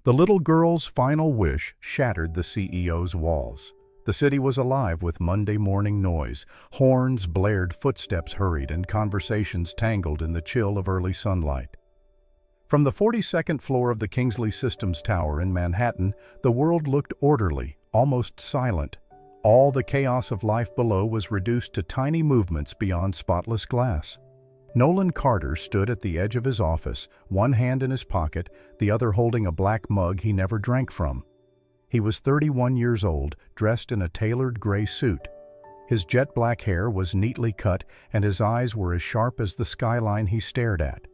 The little girl's final wish shattered the CEO's walls. The city was alive with Monday morning noise. Horns blared, footsteps hurried, and conversations tangled in the chill of early sunlight. From the 42nd floor of the Kingsley Systems Tower in Manhattan, the world looked orderly, almost silent. All the chaos of life below was reduced to tiny movements beyond spotless glass. Nolan Carter stood at the edge of his office, one hand in his pocket, the other holding a black mug he never drank from. He was 31 years old, dressed in a tailored gray suit. His jet-black hair was neatly cut, and his eyes were as sharp as the skyline he stared at.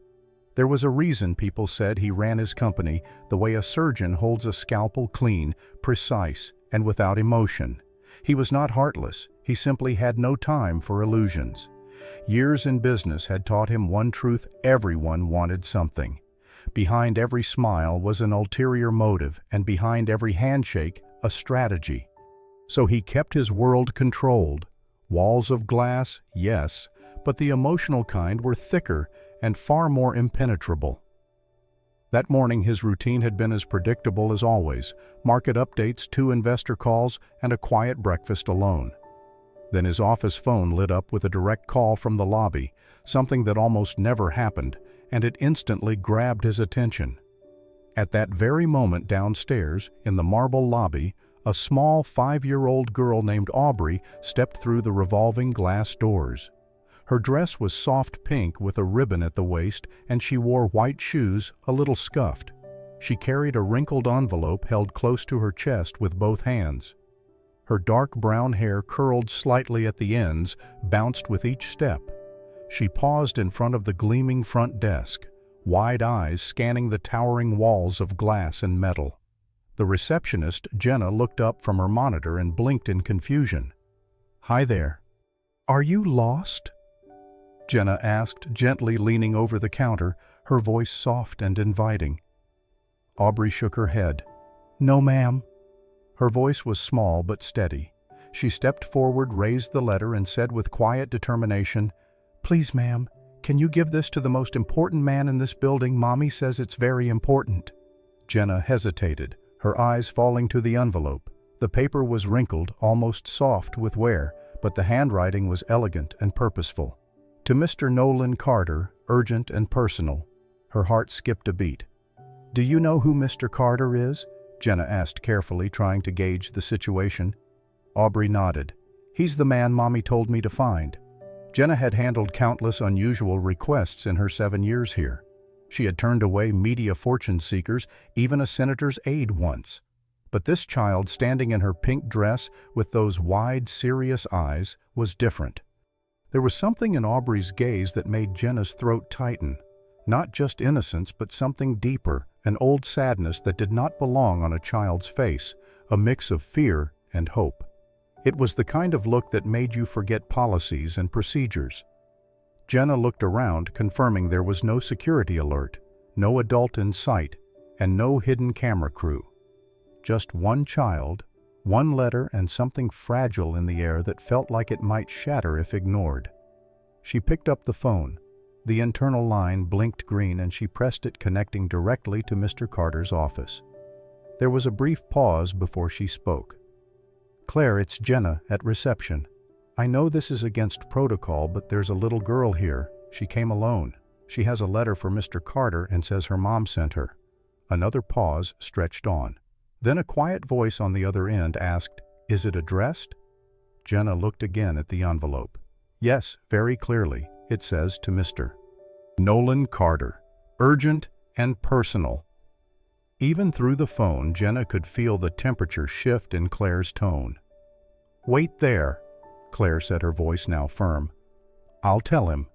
There was a reason people said he ran his company the way a surgeon holds a scalpel, clean, precise, and without emotion. He was not heartless, he simply had no time for illusions. Years in business had taught him one truth: everyone wanted something. Behind every smile was an ulterior motive, and behind every handshake, a strategy. So he kept his world controlled. Walls of glass, yes, but the emotional kind were thicker and far more impenetrable. That morning his routine had been as predictable as always: market updates, 2 investor calls, and a quiet breakfast alone. Then his office phone lit up with a direct call from the lobby, something that almost never happened, and it instantly grabbed his attention. At that very moment downstairs, in the marble lobby, a small 5-year-old girl named Aubrey stepped through the revolving glass doors. Her dress was soft pink with a ribbon at the waist, and she wore white shoes, a little scuffed. She carried a wrinkled envelope held close to her chest with both hands. Her dark brown hair, curled slightly at the ends, bounced with each step. She paused in front of the gleaming front desk, wide eyes scanning the towering walls of glass and metal. The receptionist, Jenna, looked up from her monitor and blinked in confusion. "Hi there. Are you lost?" Jenna asked, gently leaning over the counter, her voice soft and inviting. Aubrey shook her head. "No, ma'am." Her voice was small but steady. She stepped forward, raised the letter, and said with quiet determination, "Please, ma'am, can you give this to the most important man in this building? Mommy says it's very important." Jenna hesitated, her eyes falling to the envelope. The paper was wrinkled, almost soft with wear, but the handwriting was elegant and purposeful. To Mr. Nolan Carter, urgent and personal. Her heart skipped a beat. "Do you know who Mr. Carter is?" Jenna asked carefully, trying to gauge the situation. Aubrey nodded. "He's the man Mommy told me to find." Jenna had handled countless unusual requests in her 7 years here. She had turned away media fortune seekers, even a senator's aide once. But this child, standing in her pink dress with those wide, serious eyes, was different. There was something in Aubrey's gaze that made Jenna's throat tighten. Not just innocence, but something deeper, an old sadness that did not belong on a child's face, a mix of fear and hope. It was the kind of look that made you forget policies and procedures. Jenna looked around, confirming there was no security alert, no adult in sight, and no hidden camera crew. Just one child, one letter, and something fragile in the air that felt like it might shatter if ignored. She picked up the phone. The internal line blinked green and she pressed it, connecting directly to Mr. Carter's office. There was a brief pause before she spoke. "Claire, it's Jenna at reception. I know this is against protocol, but there's a little girl here. She came alone. She has a letter for Mr. Carter and says her mom sent her." Another pause stretched on. Then a quiet voice on the other end asked, "Is it addressed?" Jenna looked again at the envelope. "Yes, very clearly. It says to Mr. Nolan Carter. Urgent and personal." Even through the phone, Jenna could feel the temperature shift in Claire's tone. "Wait there," Claire said, her voice now firm. "I'll tell him."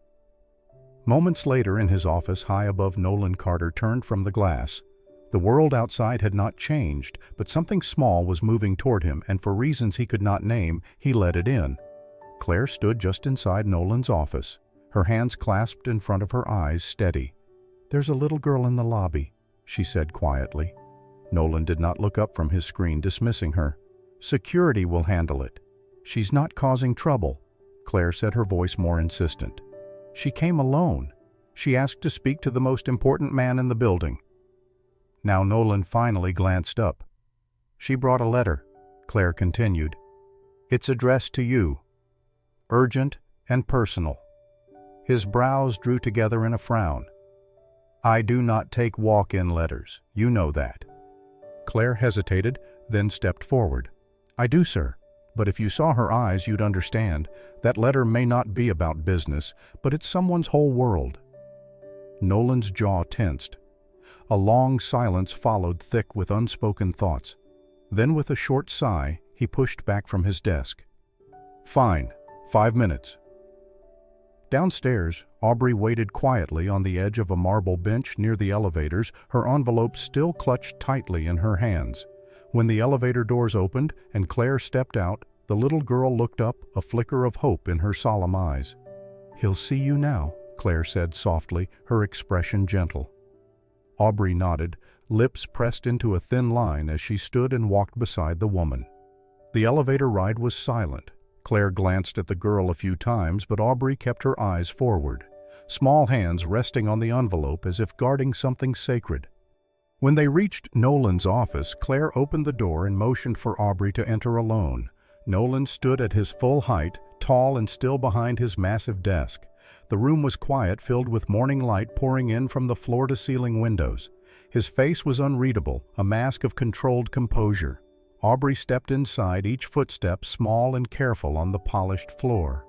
Moments later, in his office high above, Nolan Carter turned from the glass. The world outside had not changed, but something small was moving toward him, and for reasons he could not name, he let it in. Claire stood just inside Nolan's office, her hands clasped in front of her eyes, steady. "There's a little girl in the lobby," she said quietly. Nolan did not look up from his screen, dismissing her. "Security will handle it. She's not causing trouble," Claire said, her voice more insistent. "She came alone. She asked to speak to the most important man in the building." Now Nolan finally glanced up. "She brought a letter," Claire continued. "It's addressed to you. Urgent and personal." His brows drew together in a frown. "I do not take walk-in letters. You know that." Claire hesitated, then stepped forward. "I do, sir. But if you saw her eyes, you'd understand. That letter may not be about business, but it's someone's whole world." Nolan's jaw tensed. A long silence followed, thick with unspoken thoughts. Then with a short sigh, he pushed back from his desk. "Fine. 5 minutes." Downstairs, Aubrey waited quietly on the edge of a marble bench near the elevators, her envelope still clutched tightly in her hands. When the elevator doors opened and Claire stepped out, the little girl looked up, a flicker of hope in her solemn eyes. "He'll see you now," Claire said softly, her expression gentle. Aubrey nodded, lips pressed into a thin line as she stood and walked beside the woman. The elevator ride was silent. Claire glanced at the girl a few times, but Aubrey kept her eyes forward, small hands resting on the envelope as if guarding something sacred. When they reached Nolan's office, Claire opened the door and motioned for Aubrey to enter alone. Nolan stood at his full height, tall and still behind his massive desk. The room was quiet, filled with morning light pouring in from the floor-to-ceiling windows. His face was unreadable, a mask of controlled composure. Aubrey stepped inside, each footstep small and careful on the polished floor.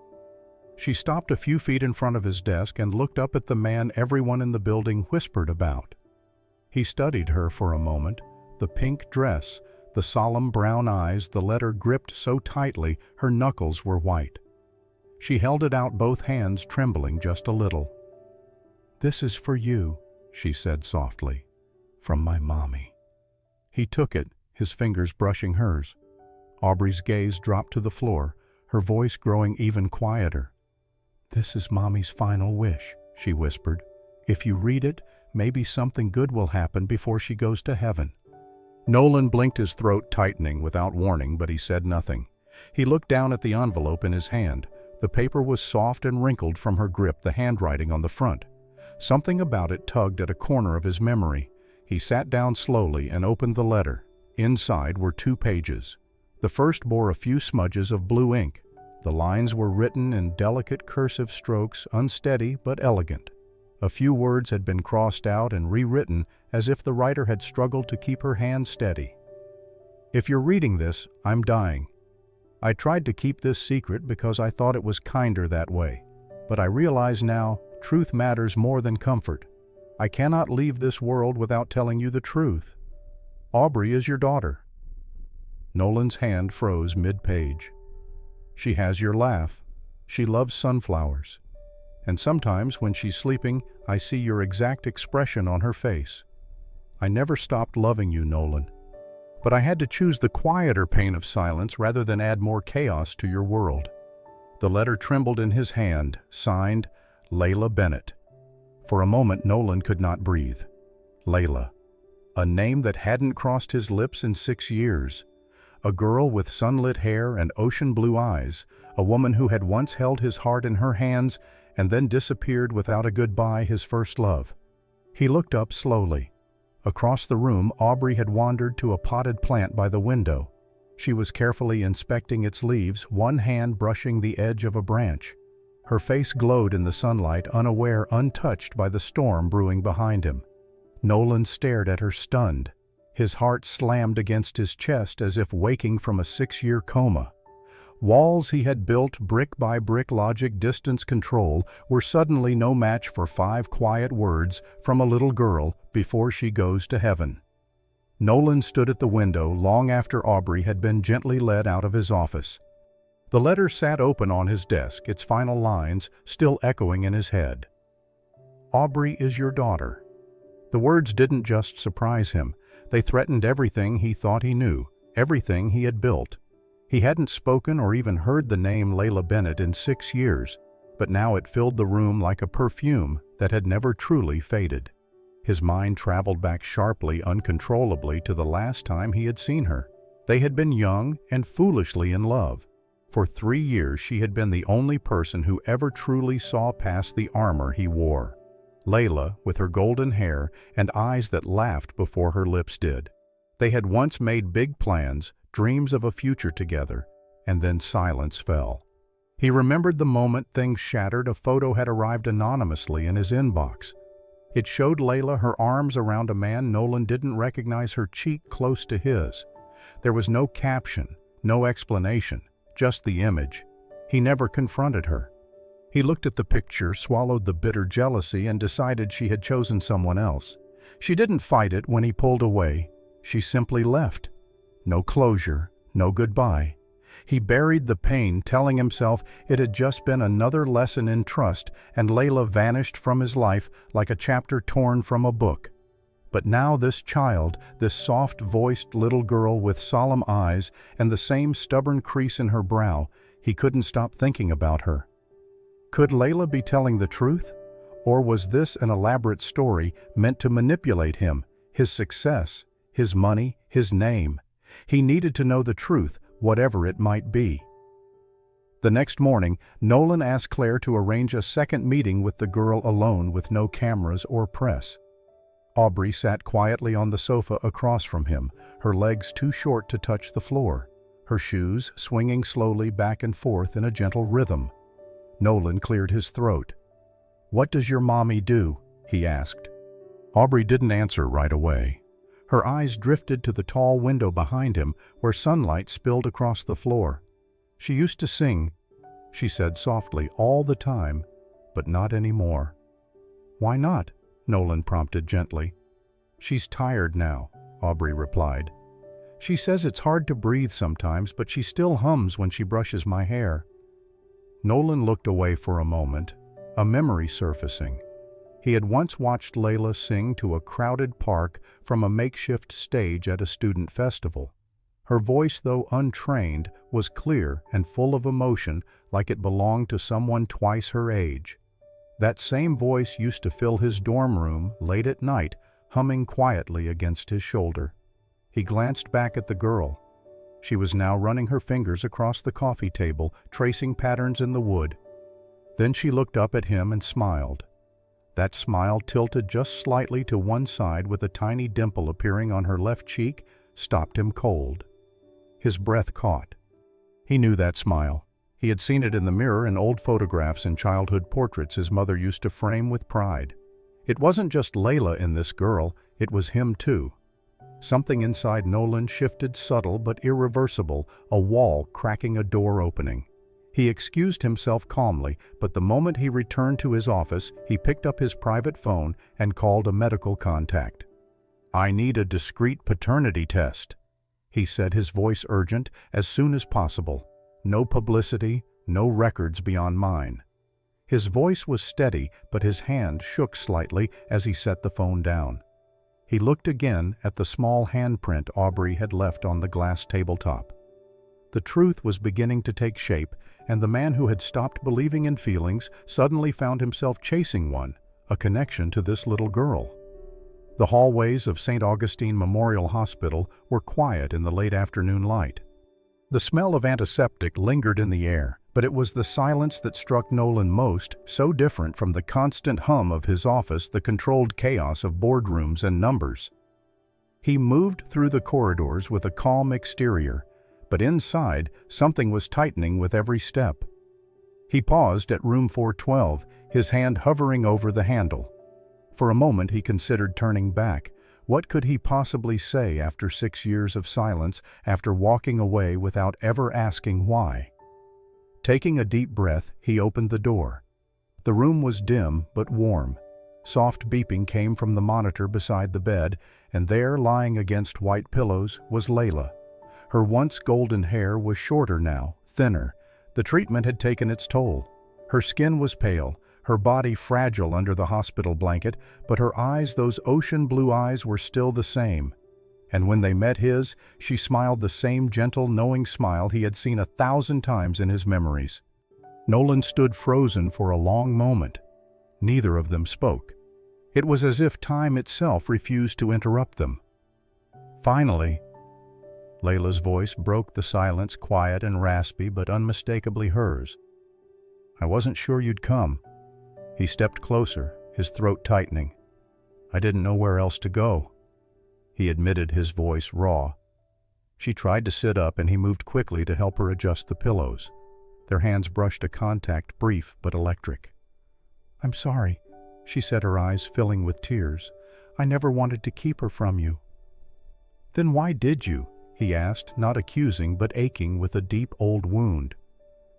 She stopped a few feet in front of his desk and looked up at the man everyone in the building whispered about. He studied her for a moment, the pink dress, the solemn brown eyes, the letter gripped so tightly her knuckles were white. She held it out, both hands trembling just a little. "This is for you," she said softly, "from my mommy." He took it, his fingers brushing hers. Aubrey's gaze dropped to the floor, her voice growing even quieter. "This is Mommy's final wish," she whispered. "If you read it, maybe something good will happen before she goes to heaven." Nolan blinked, his throat tightening without warning, but he said nothing. He looked down at the envelope in his hand. The paper was soft and wrinkled from her grip, the handwriting on the front. Something about it tugged at a corner of his memory. He sat down slowly and opened the letter. Inside were 2 pages. The first bore a few smudges of blue ink. The lines were written in delicate cursive strokes, unsteady but elegant. A few words had been crossed out and rewritten as if the writer had struggled to keep her hand steady. "If you're reading this, I'm dying. I tried to keep this secret because I thought it was kinder that way. But I realize now, truth matters more than comfort. I cannot leave this world without telling you the truth. Aubrey is your daughter." Nolan's hand froze mid-page. "She has your laugh. She loves sunflowers. And sometimes when she's sleeping, I see your exact expression on her face. I never stopped loving you, Nolan. But I had to choose the quieter pain of silence rather than add more chaos to your world." The letter trembled in his hand, signed, Leila Bennett. For a moment, Nolan could not breathe. Leila. A name that hadn't crossed his lips in 6 years. A girl with sunlit hair and ocean blue eyes, a woman who had once held his heart in her hands and then disappeared without a goodbye, his first love. He looked up slowly. Across the room, Aubrey had wandered to a potted plant by the window. She was carefully inspecting its leaves, one hand brushing the edge of a branch. Her face glowed in the sunlight, unaware, untouched by the storm brewing behind him. Nolan stared at her, stunned. His heart slammed against his chest as if waking from a 6-year coma. Walls he had built, brick by brick, logic, distance, control, were suddenly no match for 5 quiet words from a little girl before she goes to heaven. Nolan stood at the window long after Aubrey had been gently led out of his office. The letter sat open on his desk, its final lines still echoing in his head. "Aubrey is your daughter." The words didn't just surprise him. They threatened everything he thought he knew, everything he had built. He hadn't spoken or even heard the name Leila Bennett in 6 years, but now it filled the room like a perfume that had never truly faded. His mind traveled back sharply, uncontrollably, to the last time he had seen her. They had been young and foolishly in love. For 3 years she had been the only person who ever truly saw past the armor he wore. Leila, with her golden hair and eyes that laughed before her lips did. They had once made big plans, dreams of a future together, and then silence fell. He remembered the moment things shattered. A photo had arrived anonymously in his inbox. It showed Leila, her arms around a man Nolan didn't recognize, her cheek close to his. There was no caption, no explanation, just the image. He never confronted her. He looked at the picture, swallowed the bitter jealousy, and decided she had chosen someone else. She didn't fight it when he pulled away. She simply left. No closure, no goodbye. He buried the pain, telling himself it had just been another lesson in trust, and Leila vanished from his life like a chapter torn from a book. But now this child, this soft-voiced little girl with solemn eyes and the same stubborn crease in her brow, he couldn't stop thinking about her. Could Leila be telling the truth? Or was this an elaborate story meant to manipulate him, his success, his money, his name? He needed to know the truth, whatever it might be. The next morning, Nolan asked Claire to arrange a second meeting with the girl alone with no cameras or press. Aubrey sat quietly on the sofa across from him, her legs too short to touch the floor, her shoes swinging slowly back and forth in a gentle rhythm. Nolan cleared his throat. "What does your mommy do?" he asked. Aubrey didn't answer right away. Her eyes drifted to the tall window behind him where sunlight spilled across the floor. "She used to sing," she said softly, "all the time, but not anymore." "Why not?" Nolan prompted gently. "She's tired now," Aubrey replied. "She says it's hard to breathe sometimes, but she still hums when she brushes my hair." Nolan looked away for a moment, a memory surfacing. He had once watched Leila sing to a crowded park from a makeshift stage at a student festival. Her voice, though untrained, was clear and full of emotion, like it belonged to someone twice her age. That same voice used to fill his dorm room late at night, humming quietly against his shoulder. He glanced back at the girl. She was now running her fingers across the coffee table, tracing patterns in the wood. Then she looked up at him and smiled. That smile, tilted just slightly to one side with a tiny dimple appearing on her left cheek, stopped him cold. His breath caught. He knew that smile. He had seen it in the mirror in old photographs and childhood portraits his mother used to frame with pride. It wasn't just Leila in this girl, it was him too. Something inside Nolan shifted, subtle but irreversible, a wall cracking, a door opening. He excused himself calmly, but the moment he returned to his office, he picked up his private phone and called a medical contact. "I need a discreet paternity test," he said, his voice urgent, "as soon as possible. No publicity, no records beyond mine." His voice was steady, but his hand shook slightly as he set the phone down. He looked again at the small handprint Aubrey had left on the glass tabletop. The truth was beginning to take shape, and the man who had stopped believing in feelings suddenly found himself chasing one, a connection to this little girl. The hallways of St. Augustine Memorial Hospital were quiet in the late afternoon light. The smell of antiseptic lingered in the air, but it was the silence that struck Nolan most, so different from the constant hum of his office, the controlled chaos of boardrooms and numbers. He moved through the corridors with a calm exterior, but inside, something was tightening with every step. He paused at room 412, his hand hovering over the handle. For a moment he considered turning back. What could he possibly say after 6 years of silence, after walking away without ever asking why? Taking a deep breath, he opened the door. The room was dim but warm. Soft beeping came from the monitor beside the bed, and there, lying against white pillows, was Leila. Her once golden hair was shorter now, thinner. The treatment had taken its toll. Her skin was pale, her body fragile under the hospital blanket, but her eyes, those ocean blue eyes, were still the same. And when they met his, she smiled the same gentle, knowing smile he had seen 1,000 times in his memories. Nolan stood frozen for a long moment. Neither of them spoke. It was as if time itself refused to interrupt them. Finally, Leila's voice broke the silence, quiet and raspy, but unmistakably hers. "I wasn't sure you'd come." He stepped closer, his throat tightening. "I didn't know where else to go," he admitted, his voice raw. She tried to sit up and he moved quickly to help her adjust the pillows. Their hands brushed a contact, brief but electric. "I'm sorry," she said, her eyes filling with tears. "I never wanted to keep her from you." "Then why did you?" he asked, not accusing but aching with a deep old wound.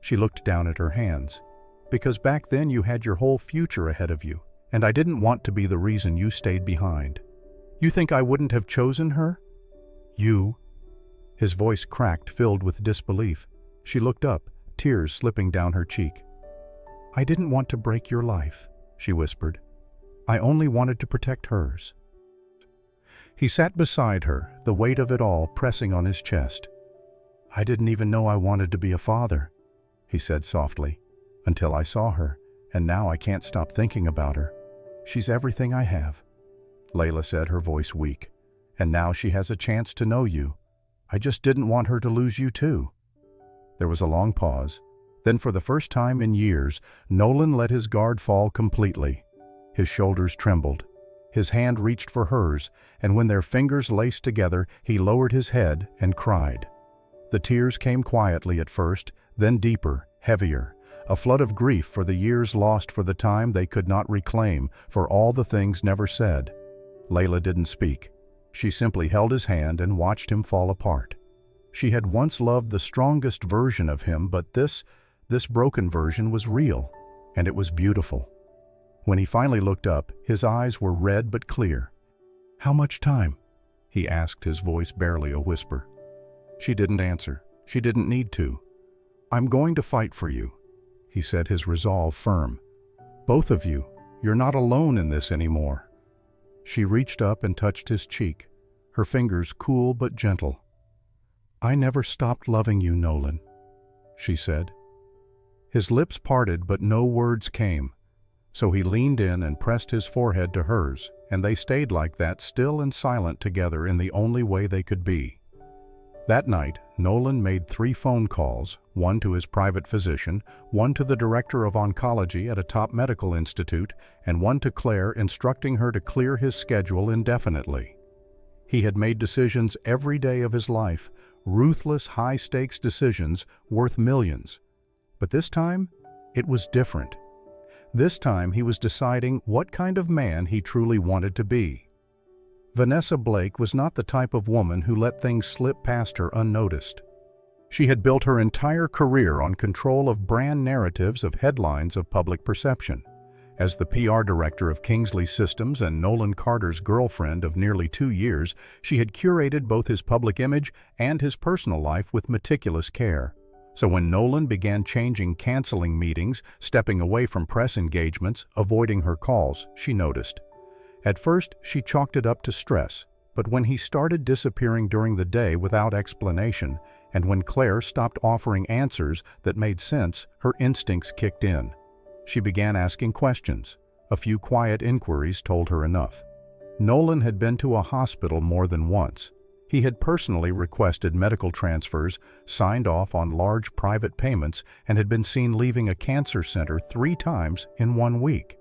She looked down at her hands. "Because back then you had your whole future ahead of you, and I didn't want to be the reason you stayed behind." "You think I wouldn't have chosen her?" "You?" His voice cracked, filled with disbelief. She looked up, tears slipping down her cheek. "I didn't want to break your life," she whispered. "I only wanted to protect hers." He sat beside her, the weight of it all pressing on his chest. "I didn't even know I wanted to be a father," he said softly, "until I saw her, and now I can't stop thinking about her. She's everything I have," Leila said, her voice weak. "And now she has a chance to know you. I just didn't want her to lose you too." There was a long pause. Then, for the first time in years, Nolan let his guard fall completely. His shoulders trembled. His hand reached for hers, and when their fingers laced together, he lowered his head and cried. The tears came quietly at first, then deeper, heavier, a flood of grief for the years lost, for the time they could not reclaim, for all the things never said. Leila didn't speak. She simply held his hand and watched him fall apart. She had once loved the strongest version of him, but this broken version was real, and it was beautiful. When he finally looked up, his eyes were red but clear. "How much time?" he asked, his voice barely a whisper. She didn't answer. She didn't need to. "I'm going to fight for you," he said, his resolve firm. "Both of you. You're not alone in this anymore." She reached up and touched his cheek, her fingers cool but gentle. "I never stopped loving you, Nolan," she said. His lips parted, but no words came. So he leaned in and pressed his forehead to hers, and they stayed like that, still and silent together in the only way they could be. That night, Nolan made 3 phone calls, one to his private physician, one to the director of oncology at a top medical institute, and one to Claire, instructing her to clear his schedule indefinitely. He had made decisions every day of his life, ruthless, high-stakes decisions worth millions. But this time, it was different. This time he was deciding what kind of man he truly wanted to be. Vanessa Blake was not the type of woman who let things slip past her unnoticed. She had built her entire career on control of brand narratives, of headlines, of public perception. As the PR director of Kingsley Systems and Nolan Carter's girlfriend of nearly 2 years, she had curated both his public image and his personal life with meticulous care. So when Nolan began canceling meetings, stepping away from press engagements, avoiding her calls, she noticed. At first, she chalked it up to stress, but when he started disappearing during the day without explanation, and when Claire stopped offering answers that made sense, her instincts kicked in. She began asking questions. A few quiet inquiries told her enough. Nolan had been to a hospital more than once. He had personally requested medical transfers, signed off on large private payments, and had been seen leaving a cancer center 3 times in 1 week.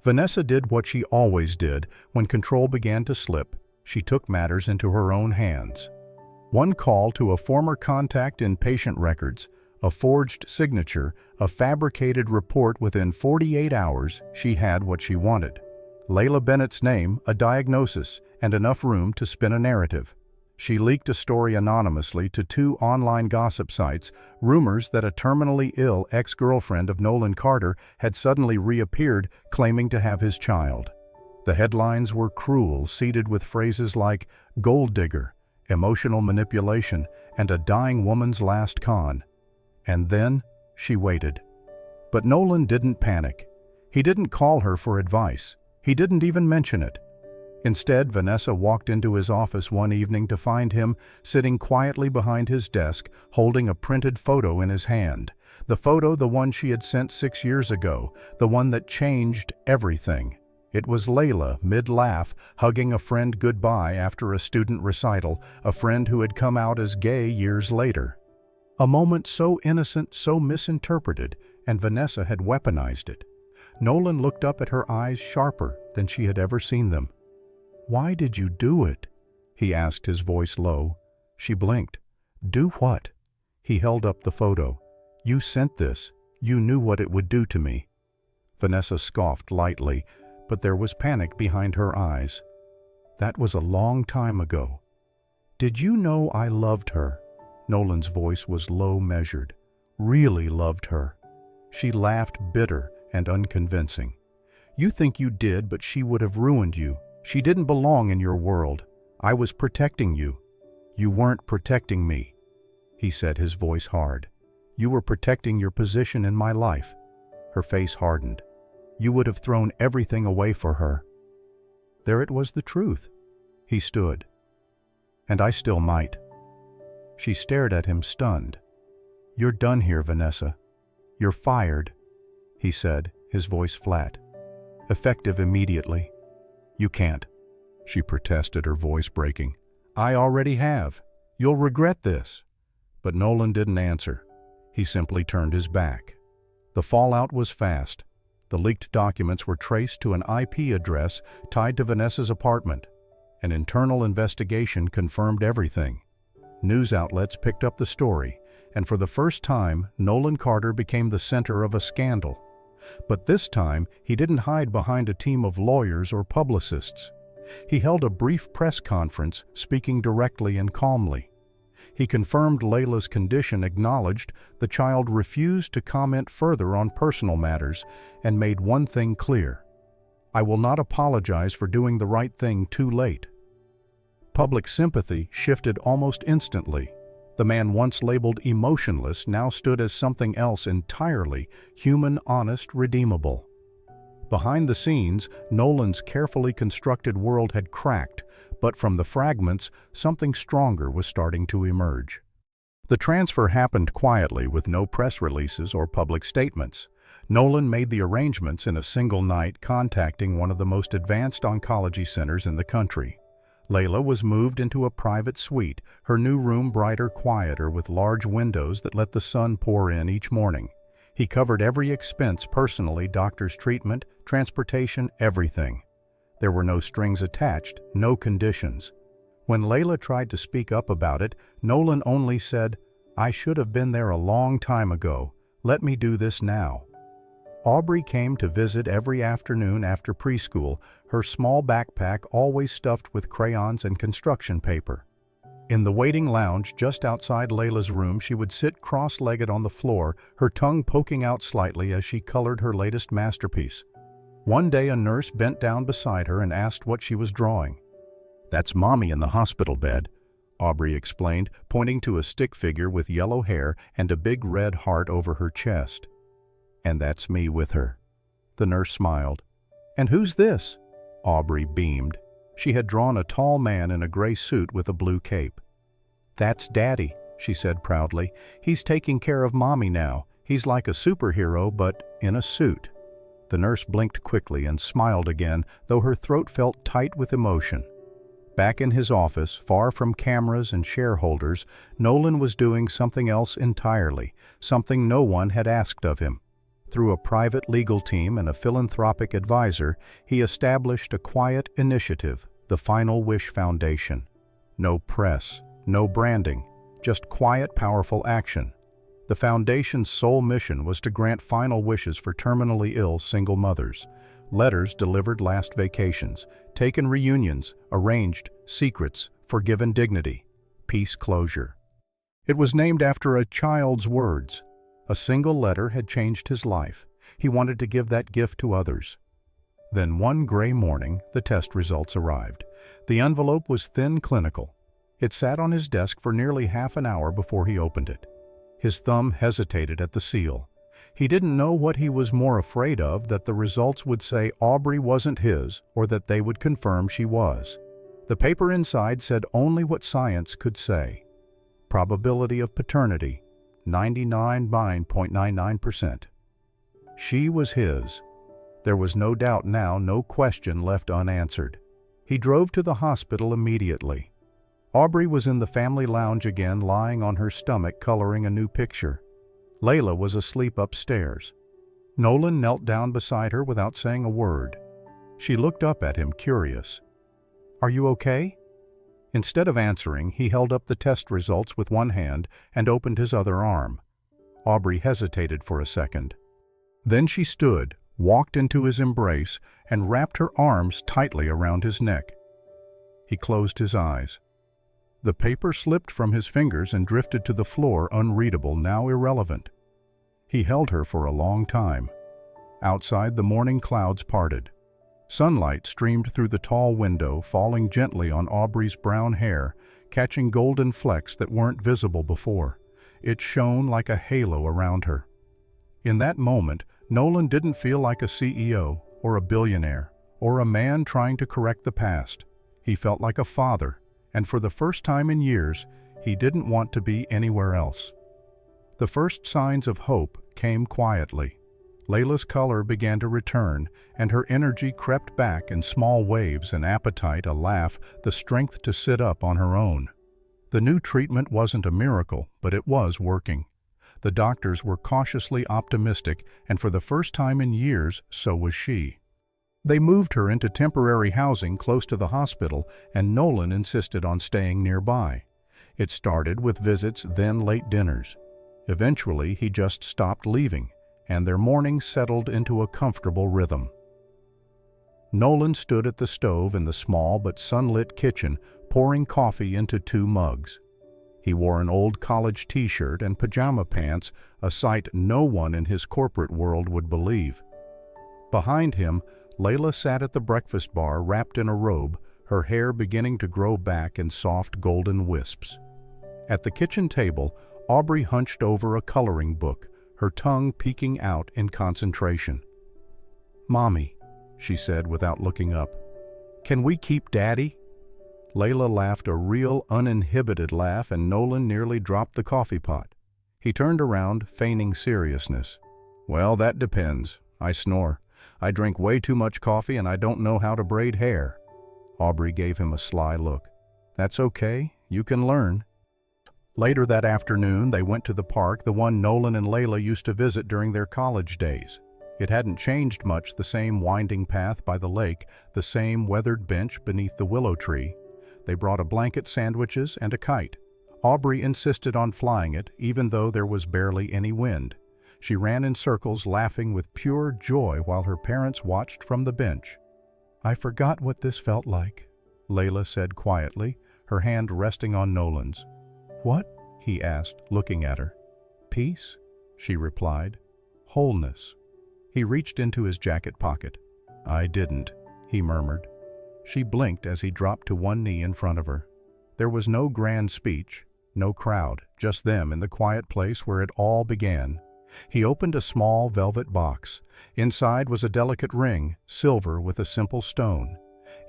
Vanessa did what she always did when control began to slip. She took matters into her own hands. One call to a former contact in patient records, a forged signature, a fabricated report. Within 48 hours, she had what she wanted. Leila Bennett's name, a diagnosis, and enough room to spin a narrative. She leaked a story anonymously to 2 online gossip sites, rumors that a terminally ill ex-girlfriend of Nolan Carter had suddenly reappeared, claiming to have his child. The headlines were cruel, seeded with phrases like "gold digger," "emotional manipulation," and "a dying woman's last con." And then she waited. But Nolan didn't panic. He didn't call her for advice. He didn't even mention it. Instead, Vanessa walked into his office one evening to find him sitting quietly behind his desk, holding a printed photo in his hand. The photo, the one she had sent 6 years ago, the one that changed everything. It was Leila, mid-laugh, hugging a friend goodbye after a student recital, a friend who had come out as gay years later. A moment so innocent, so misinterpreted, and Vanessa had weaponized it. Nolan looked up at her eyes sharper than she had ever seen them. "Why did you do it?" he asked, his voice low. She blinked. "Do what?" He held up the photo. "You sent this. You knew what it would do to me." Vanessa scoffed lightly, but there was panic behind her eyes. "That was a long time ago." "Did you know I loved her?" Nolan's voice was low, measured. "Really loved her." She laughed, bitter and unconvincing. "You think you did, but she would have ruined you. She didn't belong in your world. I was protecting you." "You weren't protecting me," he said, his voice hard. "You were protecting your position in my life." Her face hardened. "You would have thrown everything away for her." There it was, the truth. He stood. "And I still might." She stared at him, stunned. "You're done here, Vanessa. You're fired," he said, his voice flat. "Effective immediately." "You can't," she protested, her voice breaking. "I already have. You'll regret this." But Nolan didn't answer. He simply turned his back. The fallout was fast. The leaked documents were traced to an IP address tied to Vanessa's apartment. An internal investigation confirmed everything. News outlets picked up the story, and for the first time, Nolan Carter became the center of a scandal. But this time, he didn't hide behind a team of lawyers or publicists. He held a brief press conference, speaking directly and calmly. He confirmed Leila's condition, acknowledged the child refused to comment further on personal matters, and made one thing clear: "I will not apologize for doing the right thing too late." Public sympathy shifted almost instantly. The man once labeled emotionless now stood as something else entirely: human, honest, redeemable. Behind the scenes, Nolan's carefully constructed world had cracked, but from the fragments, something stronger was starting to emerge. The transfer happened quietly, with no press releases or public statements. Nolan made the arrangements in a single night, contacting one of the most advanced oncology centers in the country. Leila was moved into a private suite, her new room brighter, quieter, with large windows that let the sun pour in each morning. He covered every expense personally: doctor's treatment, transportation, everything. There were no strings attached, no conditions. When Leila tried to speak up about it, Nolan only said, "I should have been there a long time ago. Let me do this now." Aubrey came to visit every afternoon after preschool, her small backpack always stuffed with crayons and construction paper. In the waiting lounge just outside Leila's room, she would sit cross-legged on the floor, her tongue poking out slightly as she colored her latest masterpiece. One day a nurse bent down beside her and asked what she was drawing. "That's Mommy in the hospital bed," Aubrey explained, pointing to a stick figure with yellow hair and a big red heart over her chest. "And that's me with her." The nurse smiled. "And who's this?" Aubrey beamed. She had drawn a tall man in a gray suit with a blue cape. "That's Daddy," she said proudly. "He's taking care of Mommy now. He's like a superhero, but in a suit." The nurse blinked quickly and smiled again, though her throat felt tight with emotion. Back in his office, far from cameras and shareholders, Nolan was doing something else entirely, something no one had asked of him. Through a private legal team and a philanthropic advisor, he established a quiet initiative, the Final Wish Foundation. No press, no branding, just quiet, powerful action. The foundation's sole mission was to grant final wishes for terminally ill single mothers. Letters delivered last vacations, taken reunions, arranged secrets, forgiven dignity, peace closure. It was named after a child's words. A single letter had changed his life. He wanted to give that gift to others. Then one gray morning, the test results arrived. The envelope was thin, clinical. It sat on his desk for nearly half an hour before he opened it. His thumb hesitated at the seal. He didn't know what he was more afraid of: that the results would say Aubrey wasn't his, or that they would confirm she was. The paper inside said only what science could say. Probability of paternity, 99.99%. She was his. There was no doubt now, no question left unanswered. He drove to the hospital immediately. Aubrey was in the family lounge again, lying on her stomach, coloring a new picture. Leila was asleep upstairs. Nolan knelt down beside her without saying a word. She looked up at him, curious. "Are you okay?" Instead of answering, he held up the test results with one hand and opened his other arm. Aubrey hesitated for a second. Then she stood, walked into his embrace, and wrapped her arms tightly around his neck. He closed his eyes. The paper slipped from his fingers and drifted to the floor, unreadable, now irrelevant. He held her for a long time. Outside, the morning clouds parted. Sunlight streamed through the tall window, falling gently on Aubrey's brown hair, catching golden flecks that weren't visible before. It shone like a halo around her. In that moment, Nolan didn't feel like a CEO or a billionaire or a man trying to correct the past. He felt like a father, and for the first time in years, he didn't want to be anywhere else. The first signs of hope came quietly. Leila's color began to return, and her energy crept back in small waves, an appetite, a laugh, the strength to sit up on her own. The new treatment wasn't a miracle, but it was working. The doctors were cautiously optimistic, and for the first time in years, so was she. They moved her into temporary housing close to the hospital, and Nolan insisted on staying nearby. It started with visits, then late dinners. Eventually, he just stopped leaving, and their mornings settled into a comfortable rhythm. Nolan stood at the stove in the small but sunlit kitchen, pouring coffee into 2 mugs. He wore an old college t-shirt and pajama pants, a sight no one in his corporate world would believe. Behind him, Leila sat at the breakfast bar wrapped in a robe, her hair beginning to grow back in soft golden wisps. At the kitchen table, Aubrey hunched over a coloring book, her tongue peeking out in concentration. "Mommy," she said without looking up, "can we keep Daddy?" Leila laughed a real, uninhibited laugh, and Nolan nearly dropped the coffee pot. He turned around, feigning seriousness. "Well, that depends. I snore. I drink way too much coffee, and I don't know how to braid hair." Aubrey gave him a sly look. "That's okay. You can learn." Later that afternoon, they went to the park, the one Nolan and Leila used to visit during their college days. It hadn't changed much, the same winding path by the lake, the same weathered bench beneath the willow tree. They brought a blanket, sandwiches, and a kite. Aubrey insisted on flying it, even though there was barely any wind. She ran in circles, laughing with pure joy while her parents watched from the bench. "I forgot what this felt like," Leila said quietly, her hand resting on Nolan's. "What?" he asked, looking at her. "Peace," she replied. "Wholeness." He reached into his jacket pocket. "I didn't," he murmured. She blinked as he dropped to one knee in front of her. There was no grand speech, no crowd, just them in the quiet place where it all began. He opened a small velvet box. Inside was a delicate ring, silver with a simple stone.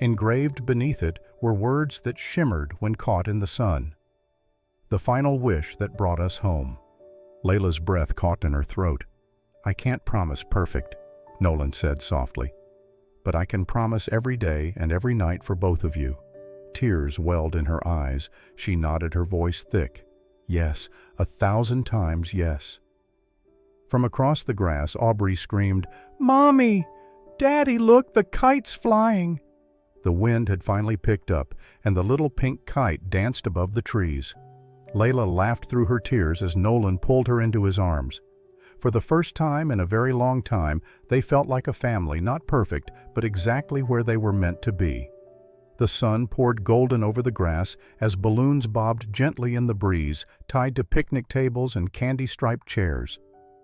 Engraved beneath it were words that shimmered when caught in the sun. "The final wish that brought us home." Leila's breath caught in her throat. "I can't promise perfect," Nolan said softly. "But I can promise every day and every night for both of you." Tears welled in her eyes. She nodded, her voice thick. "Yes, 1,000 times yes." From across the grass, Aubrey screamed, "Mommy! Daddy, look, the kite's flying!" The wind had finally picked up, and the little pink kite danced above the trees. Leila laughed through her tears as Nolan pulled her into his arms. For the first time in a very long time, they felt like a family, not perfect, but exactly where they were meant to be. The sun poured golden over the grass as balloons bobbed gently in the breeze, tied to picnic tables and candy-striped chairs.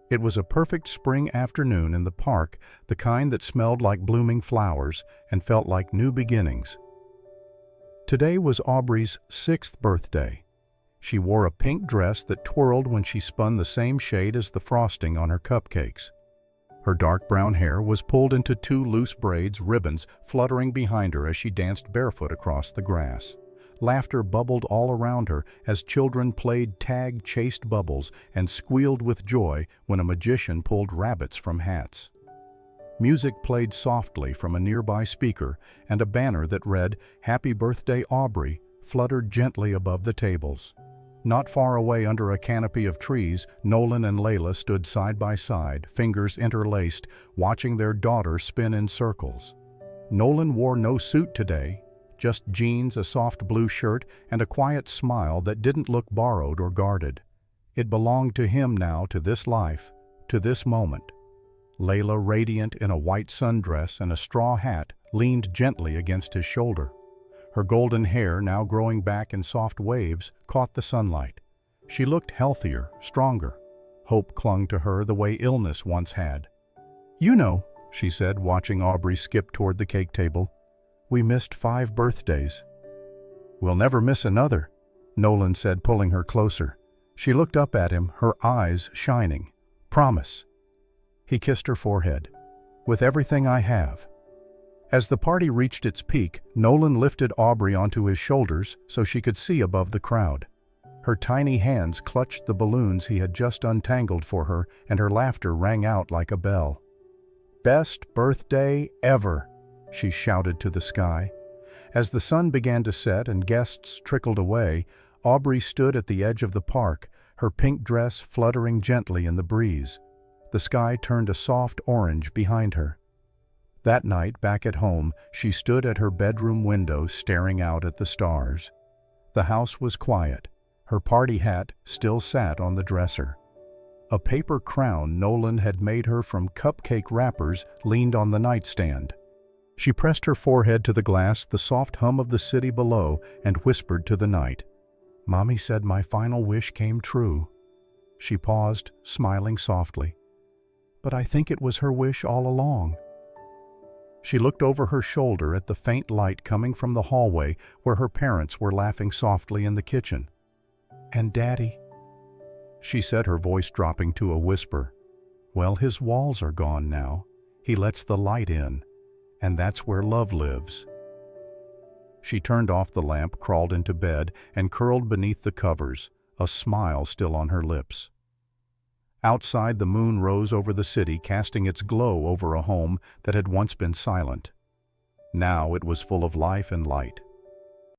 It was a perfect spring afternoon in the park, the kind that smelled like blooming flowers and felt like new beginnings. Today was Aubrey's 6th birthday. She wore a pink dress that twirled when she spun the same shade as the frosting on her cupcakes. Her dark brown hair was pulled into 2 loose braids, ribbons fluttering behind her as she danced barefoot across the grass. Laughter bubbled all around her as children played tag, chased bubbles, and squealed with joy when a magician pulled rabbits from hats. Music played softly from a nearby speaker, and a banner that read, "Happy Birthday, Aubrey," fluttered gently above the tables. Not far away under a canopy of trees, Nolan and Leila stood side by side, fingers interlaced, watching their daughter spin in circles. Nolan wore no suit today, just jeans, a soft blue shirt, and a quiet smile that didn't look borrowed or guarded. It belonged to him now, to this life, to this moment. Leila, radiant in a white sundress and a straw hat, leaned gently against his shoulder. Her golden hair, now growing back in soft waves, caught the sunlight. She looked healthier, stronger. Hope clung to her the way illness once had. "You know," she said, watching Aubrey skip toward the cake table, "we missed 5 birthdays." "We'll never miss another," Nolan said, pulling her closer. She looked up at him, her eyes shining. "Promise." He kissed her forehead. "With everything I have." As the party reached its peak, Nolan lifted Aubrey onto his shoulders so she could see above the crowd. Her tiny hands clutched the balloons he had just untangled for her, and her laughter rang out like a bell. "Best birthday ever!" she shouted to the sky. As the sun began to set and guests trickled away, Aubrey stood at the edge of the park, her pink dress fluttering gently in the breeze. The sky turned a soft orange behind her. That night, back at home, she stood at her bedroom window staring out at the stars. The house was quiet. Her party hat still sat on the dresser. A paper crown Nolan had made her from cupcake wrappers leaned on the nightstand. She pressed her forehead to the glass, the soft hum of the city below, and whispered to the night, "Mommy said my final wish came true." She paused, smiling softly. "But I think it was her wish all along." She looked over her shoulder at the faint light coming from the hallway where her parents were laughing softly in the kitchen. "And Daddy," she said, her voice dropping to a whisper. "Well, his walls are gone now. He lets the light in, and that's where love lives." She turned off the lamp, crawled into bed, and curled beneath the covers, a smile still on her lips. Outside, the moon rose over the city, casting its glow over a home that had once been silent. Now it was full of life and light.